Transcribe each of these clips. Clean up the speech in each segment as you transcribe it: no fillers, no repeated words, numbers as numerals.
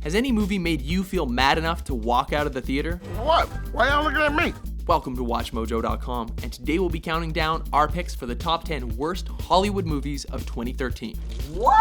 Has any movie made you feel mad enough to walk out of the theater? What? Why y'all looking at me? Welcome to WatchMojo.com, and today we'll be counting down our picks for the top 10 worst Hollywood movies of 2013. What?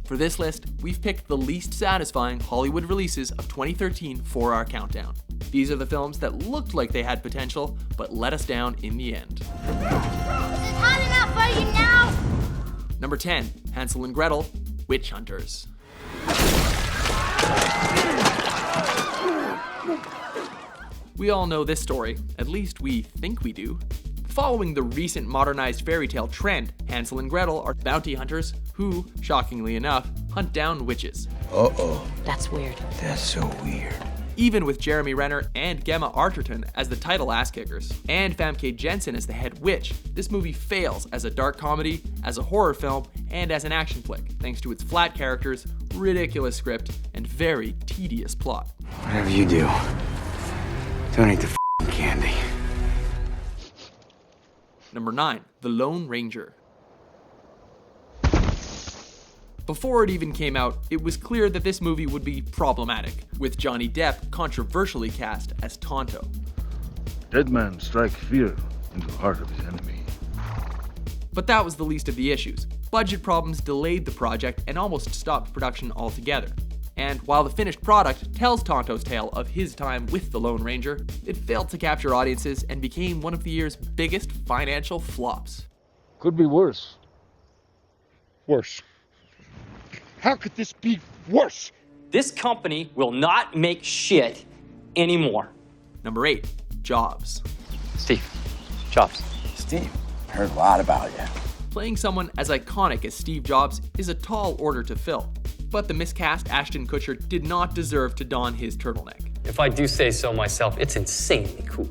For this list, we've picked the least satisfying Hollywood releases of 2013 for our countdown. These are the films that looked like they had potential, but let us down in the end. Is it hot enough for you now? Number 10, Hansel and Gretel, Witch Hunters. We all know this story, at least we think we do. Following the recent modernized fairy tale trend, Hansel and Gretel are bounty hunters who, shockingly enough, hunt down witches. Uh-oh. That's weird. That's so weird. Even with Jeremy Renner and Gemma Arterton as the title ass-kickers, and Famke Janssen as the head witch, this movie fails as a dark comedy, as a horror film, and as an action flick, thanks to its flat characters, ridiculous script, and very tedious plot. Whatever you do, don't eat the f***ing candy. Number 9, The Lone Ranger. Before it even came out, it was clear that this movie would be problematic, with Johnny Depp controversially cast as Tonto. Dead man strike fear into the heart of his enemy. But that was the least of the issues. Budget problems delayed the project and almost stopped production altogether. And while the finished product tells Tonto's tale of his time with the Lone Ranger, it failed to capture audiences and became one of the year's biggest financial flops. Could be worse. Worse. How could this be worse? This company will not make shit anymore. Number 8, Jobs. Steve, Jobs. Steve, heard a lot about you. Playing someone as iconic as Steve Jobs is a tall order to fill, but the miscast Ashton Kutcher did not deserve to don his turtleneck. If I do say so myself, it's insanely cool.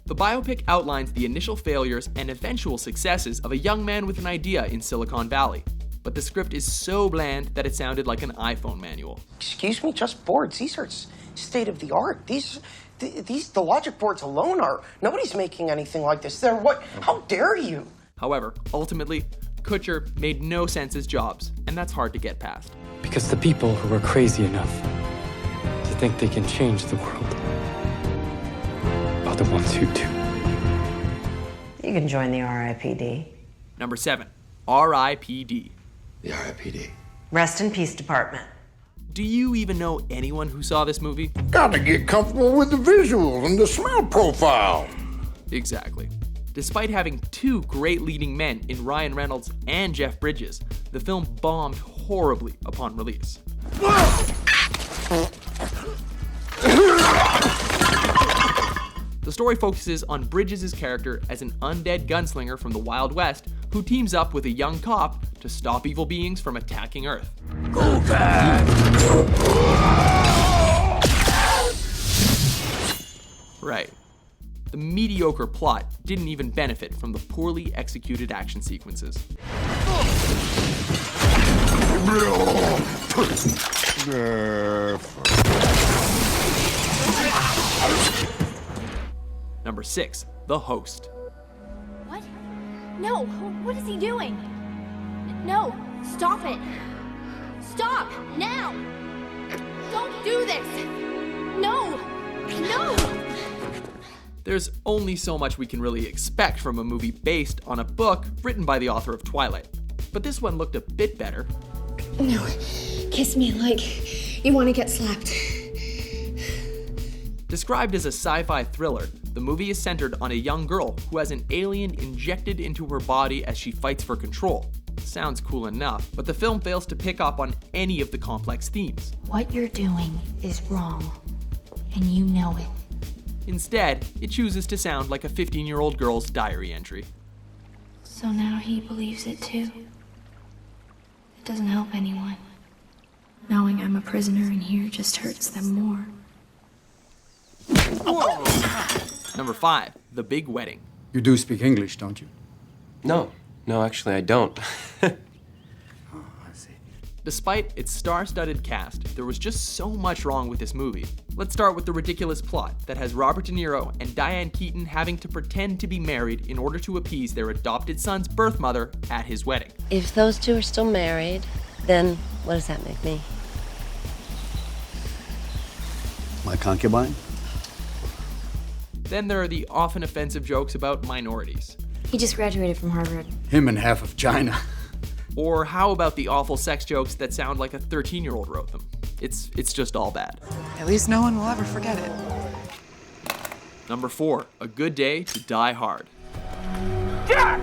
The biopic outlines the initial failures and eventual successes of a young man with an idea in Silicon Valley. But the script is so bland that it sounded like an iPhone manual. Excuse me, just boards. These are state of the art. The logic boards alone are. Nobody's making anything like this. They're what? How dare you? However, ultimately, Kutcher made no sense as Jobs, and that's hard to get past. Because the people who are crazy enough to think they can change the world are the ones who do. You can join the R.I.P.D. Number 7, R.I.P.D. The R.I.P.D. Rest in Peace Department. Do you even know anyone who saw this movie? Gotta get comfortable with the visuals and the smell profile. Exactly. Despite having two great leading men in Ryan Reynolds and Jeff Bridges, the film bombed horribly upon release. The story focuses on Bridges' character as an undead gunslinger from the Wild West who teams up with a young cop to stop evil beings from attacking Earth. Go back! Right. The mediocre plot didn't even benefit from the poorly executed action sequences. Number 6, The Host. What? No, what is he doing? No, stop it. Stop, now! Don't do this! No! No! There's only so much we can really expect from a movie based on a book written by the author of Twilight. But this one looked a bit better. No, kiss me like you want to get slapped. Described as a sci-fi thriller, the movie is centered on a young girl who has an alien injected into her body as she fights for control. Sounds cool enough, but the film fails to pick up on any of the complex themes. What you're doing is wrong, and you know it. Instead, it chooses to sound like a 15-year-old girl's diary entry. So now he believes it too. It doesn't help anyone. Knowing I'm a prisoner in here just hurts them more. Number 5, The Big Wedding. You do speak English, don't you? No, actually I don't. Oh, I see. Despite its star-studded cast, there was just so much wrong with this movie. Let's start with the ridiculous plot that has Robert De Niro and Diane Keaton having to pretend to be married in order to appease their adopted son's birth mother at his wedding. If those two are still married, then what does that make me? My concubine? Then there are the often offensive jokes about minorities. He just graduated from Harvard. Him and half of China. Or how about the awful sex jokes that sound like a 13-year-old wrote them? It's just all bad. At least no one will ever forget it. Number 4, A Good Day to Die Hard. Dad?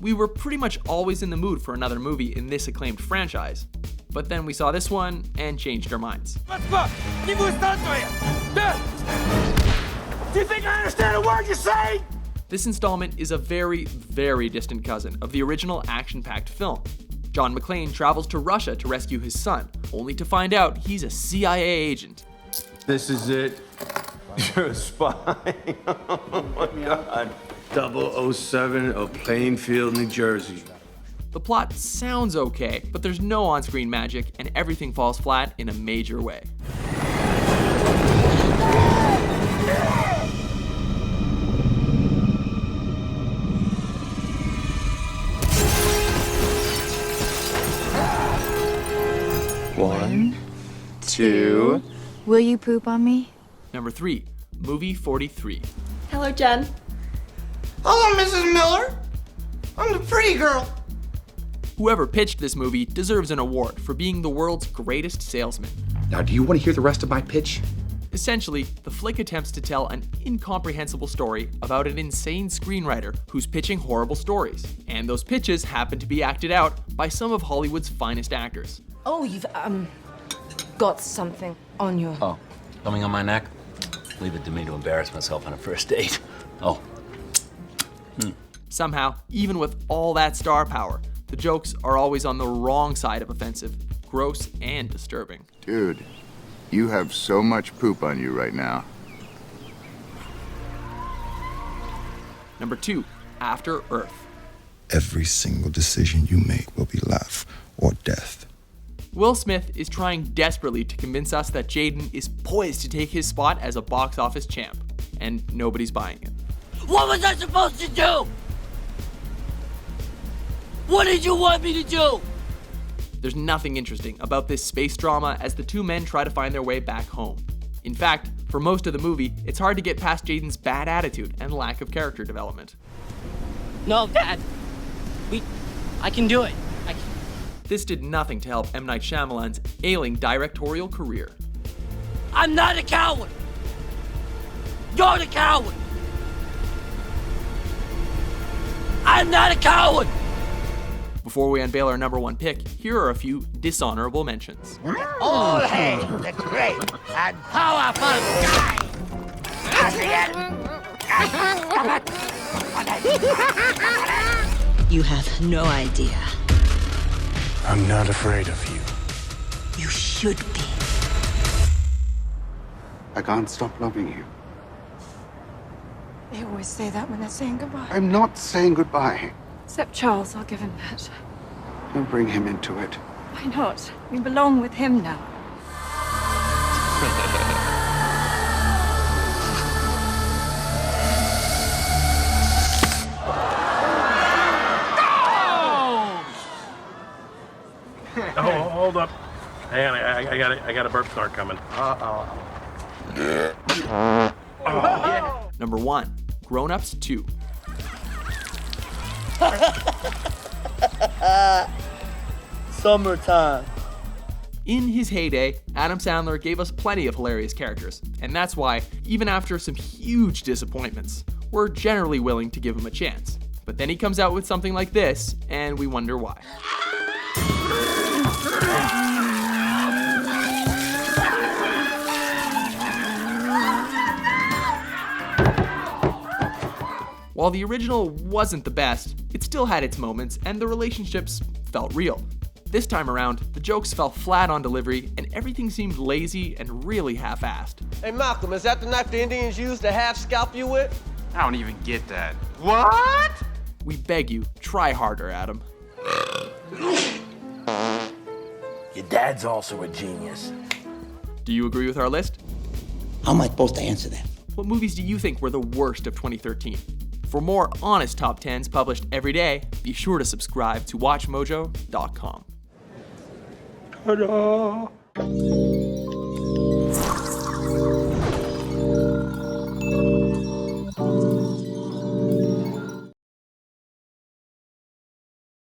We were pretty much always in the mood for another movie in this acclaimed franchise. But then we saw this one and changed our minds. Do you think I understand a word you say? This installment is a very, very distant cousin of the original action-packed film. John McClane travels to Russia to rescue his son, only to find out he's a CIA agent. This is it. You're a spy. Oh my God. 007 of Plainfield, New Jersey. The plot sounds okay, but there's no on-screen magic and everything falls flat in a major way. One, two. Will you poop on me? Number 3, Movie 43. Hello, Jen. Hello, Mrs. Miller. I'm the pretty girl. Whoever pitched this movie deserves an award for being the world's greatest salesman. Now, do you want to hear the rest of my pitch? Essentially, the flick attempts to tell an incomprehensible story about an insane screenwriter who's pitching horrible stories. And those pitches happen to be acted out by some of Hollywood's finest actors. Oh, you've, got something on your... Oh, something on my neck? Leave it to me to embarrass myself on a first date. Oh. Somehow, even with all that star power, the jokes are always on the wrong side of offensive, gross, and disturbing. Dude, you have so much poop on you right now. Number 2, After Earth. Every single decision you make will be life or death. Will Smith is trying desperately to convince us that Jaden is poised to take his spot as a box office champ, and nobody's buying it. What was I supposed to do? What did you want me to do? There's nothing interesting about this space drama as the two men try to find their way back home. In fact, for most of the movie, it's hard to get past Jaden's bad attitude and lack of character development. No, Dad. I can do it. This did nothing to help M. Night Shyamalan's ailing directorial career. I'm not a coward. You're the coward. I'm not a coward. Before we unveil our number 1 pick, here are a few dishonorable mentions. All hail the great and powerful guy. You have no idea. I'm not afraid of you. You should be. I can't stop loving you. They always say that when they're saying goodbye. I'm not saying goodbye. Except Charles, I'll give him that. Don't bring him into it. Why not? We belong with him now. Oh, hold up. Hang on, I got a burp start coming. Number 1, Grown Ups 2. Summertime. In his heyday, Adam Sandler gave us plenty of hilarious characters, and that's why, even after some huge disappointments, we're generally willing to give him a chance. But then he comes out with something like this, and we wonder why. While the original wasn't the best, it still had its moments and the relationships felt real. This time around, the jokes fell flat on delivery and everything seemed lazy and really half-assed. Hey Malcolm, is that the knife the Indians used to half scalp you with? I don't even get that. What? We beg you, try harder, Adam. Your dad's also a genius. Do you agree with our list? How am I supposed to answer that? What movies do you think were the worst of 2013? For more honest top 10s published every day, be sure to subscribe to WatchMojo.com. Ta-da!